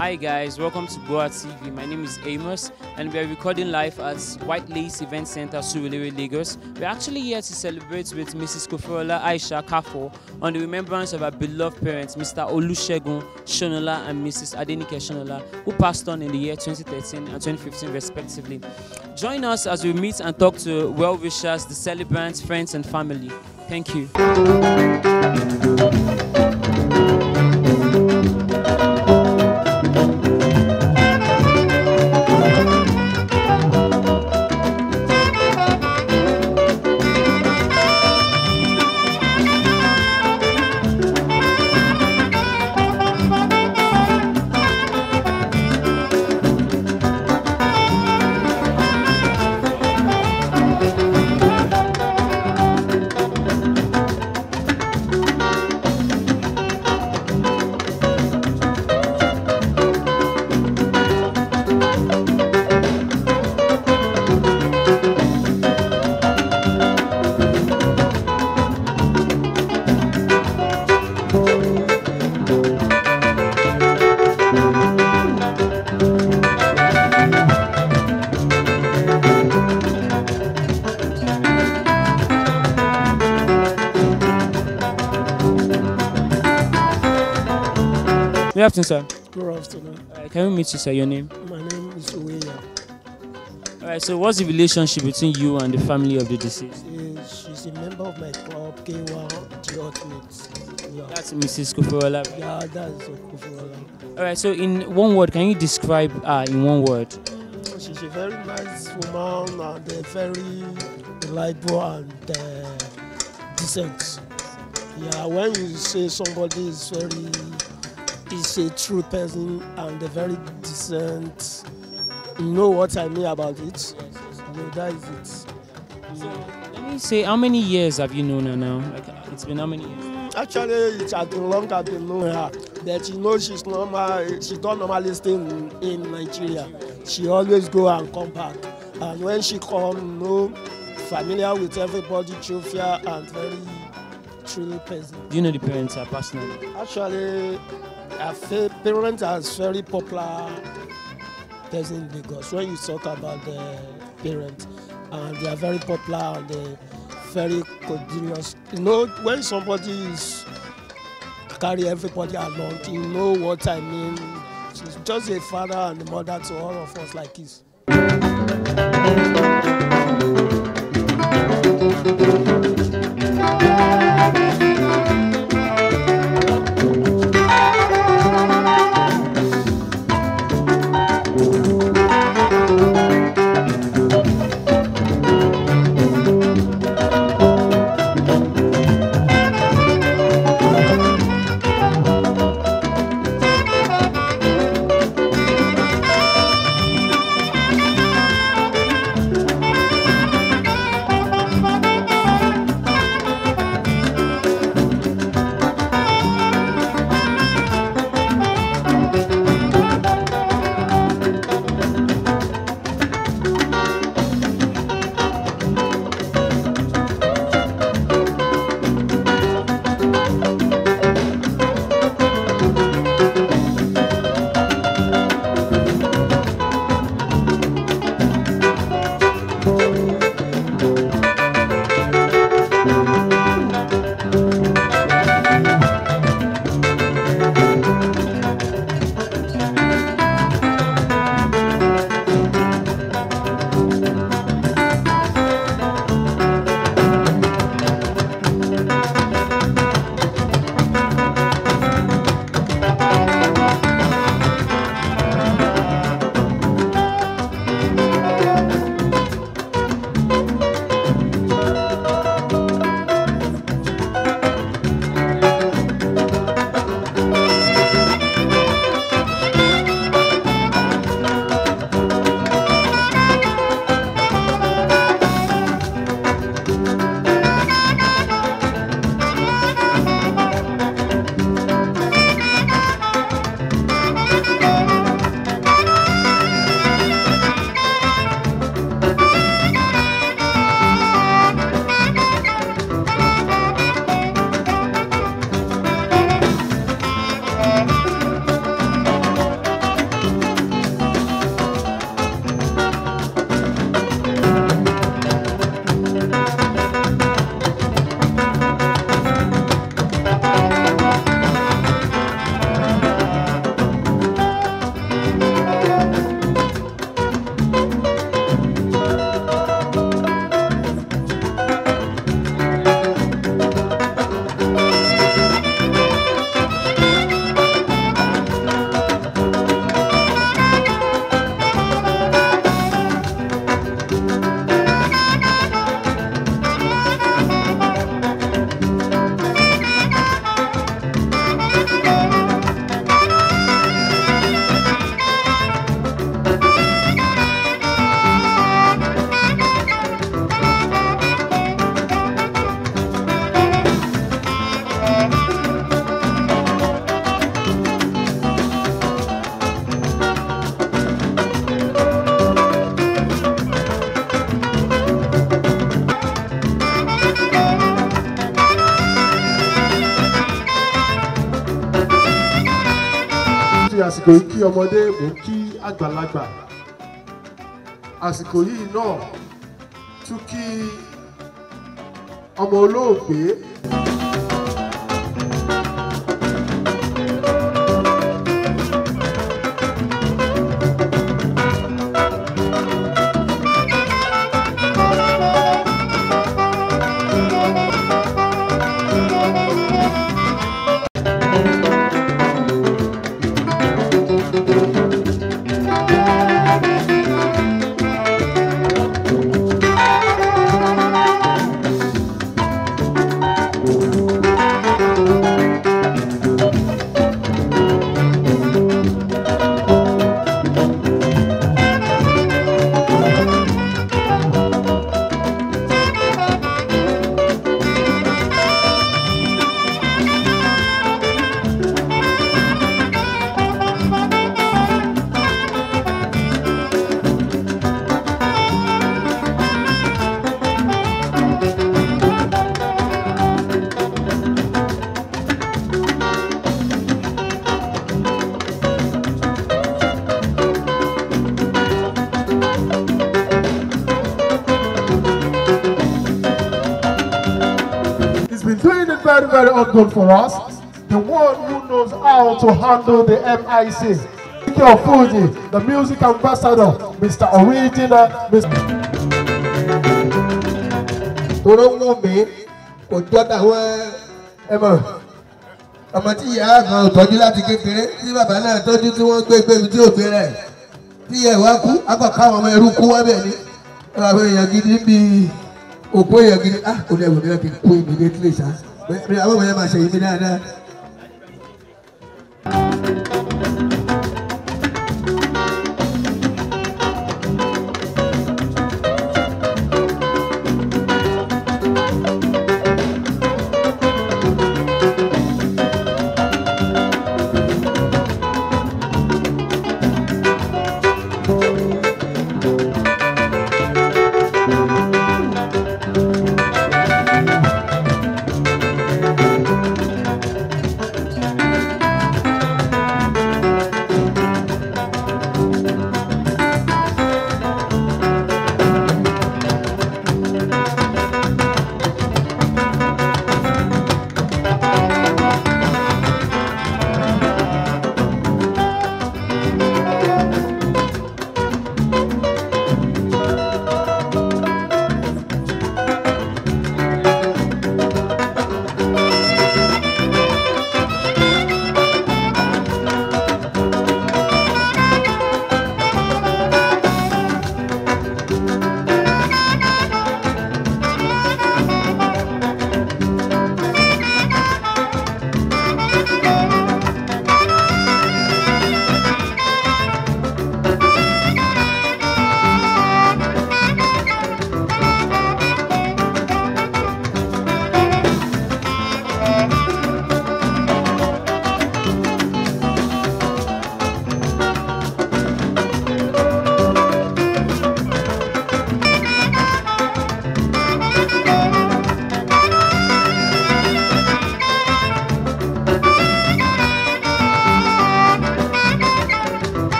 Hi guys, welcome to Boa TV. My name is Amos and we are recording live at White Lace Event Center, Surulere, Lagos. We're actually here to celebrate with Mrs. Kofowarola Ayishat Kaffo on the remembrance of our beloved parents, Mr. Olusegun Shonola and Mrs. Adenike Shonola, who passed on in the year 2013 and 2015 respectively. Join us as we meet and talk to well-wishers, the celebrants, friends and family. Thank you. Good afternoon, sir. Good afternoon. Can we meet you, sir? Your name? My name is Uweya. Alright, so what's the relationship between you and the family of the deceased? She's a member of my club, K1, the Ultimate. Yeah. That's Mrs. Kofowarola. Yeah, that's Kofowarola. Alright, so in one word, can you describe her in one word? She's a very nice woman and very reliable and decent. Yeah, when you say somebody is a true person and a very decent, you know what I mean about it? Yeah, that is it. So, let me say, how many years have you known her now? Like, it's been how many years? Actually, it has been long I've been knowing her, but you know she don't normally stay in Nigeria. She always go and come back, and when she come, you know, familiar with everybody, jovial and very true person. Do you know the parents are personally? Actually, her parents are very popular person in Lagos. When you talk about the parents, and they are very popular and very continuous. You know, when somebody is carry everybody along, you know what I mean. She's just a father and a mother to all of us like this. fi àsìkò yìí kí ọmọdé mò ń kí àgbàlagbà àsìkò yìí náà tún kí ọmọ olóògbé. Very good for us. The one who knows how to handle the MIC. Speaking of Fuji, the music ambassador, Mr. Original, Mr. ọmọ tí ìyá kan tọ́jú láti kékeré tí bàbá náà tọ́jú tí wọ́n gbé gbébi tí ò gbé rẹ̀ tí ìyá ìwá kú akọ̀ káwọn ọmọ ẹrú kú wá bẹ̀ ni àwọn èèyàn gidi bíi òpó èèyàn gidi kò lè wò ní kí n kú immediately ṣá. Àwọn ọmọ yẹn máa ṣe ìmí dáadáa.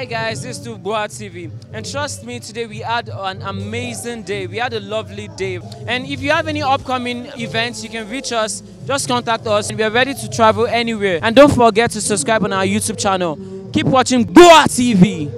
Hi guys, this is Boa TV, and trust me, today we had an amazing day. We had a lovely day, and if you have any upcoming events, you can reach us. Just contact us, and we are ready to travel anywhere. And don't forget to subscribe on our YouTube channel. Keep watching Boa TV.